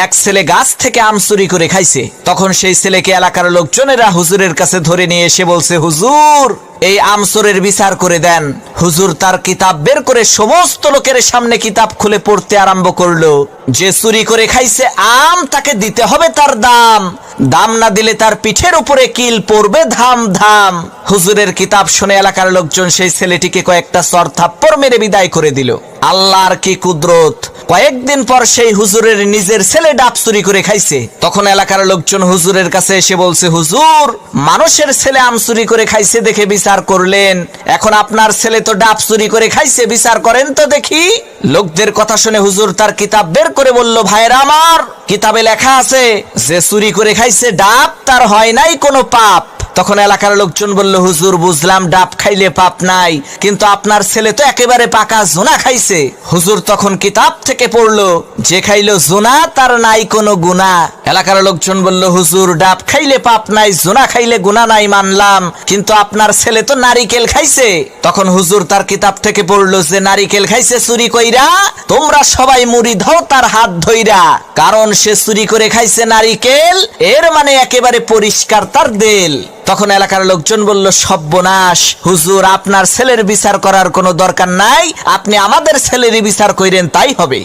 এক ছেলে গাছ থেকে আম চুরি করে খাইছে। তখন সেই ছেলেকে এলাকার লোকজনেরা হুজুরের কাছে ধরে নিয়ে এসে বলছে, হুজুর এই আম চোরের বিচার করে দেন। হুজুর তার কিতাব বের করে সমস্ত লোকের সামনে কিতাব খুলে পড়তে আরম্ভ করলো। যে চুরি করে খাইছে আম তাকে দিতে হবে তার দাম, দাম না দিলে তার পিঠের উপরে কিল পড়বে ধাম ধাম। হুজুরের কিতাব শুনে এলাকার লোকজন সেই ছেলেটিকে কয়েকটা চর থাপ্পড় মেরে বিদায় করে দিল। আল্লাহর কি কুদরত! কয়েকদিন পর সেই হুজুরের নিজের ছেলে ডাব চুরি করে খাইছে। তখন এলাকার লোকজন হুজুরের কাছে এসে বলছে, হুজুর মানুষের ছেলে আম চুরি করে খাইছে দেখে বিচার করলেন, এখন আপনার ছেলে তো ডাব চুরি করে খাইছে, বিচার করেন তো দেখি। লোকদের কথা শুনে হুজুর তার কিতাব বের করে বলল, ভাইরা আমার, কিতাবে লেখা আছে যে চুরি করে খাইছে ডাব তার হয় নাই কোনো পাপ। তখন এলাকার লোকজন বলল, হুজুর বুঝলাম ডাব খাইলে পাপ নাই, কিন্তু আপনার ছেলে তো একেবারে পাকা জোনা খাইছে। হুজুর তখন কিতাব থেকে পড়লো, যে খাইলো জোনা তার নাই কোনো গুনাহ। এলাকার লোকজন বলল, হুজুর ডাব খাইলে পাপ নাই, জোনা খাইলে গুনাহ নাই মানলাম, কিন্তু আপনার ছেলে তো নারিকেল খাইছে। তখন হুজুর তার কিতাব থেকে পড়লো, যে নারিকেল খাইছে চুরি কইরা, তোমরা সবাই মুড়ি দাও তার হাত ধইরা, কারণ সে চুরি করে খাইছে নারিকেল, এর মানে একেবারে পরিষ্কার তার দেল। তখন এলাকার লোকজন বলল, সর্বনাশ, হুজুর আপনার ছেলের বিচার করার কোনো দরকার নাই, আপনি আমাদের ছেলেরই বিচার কইরেন তাই হবে।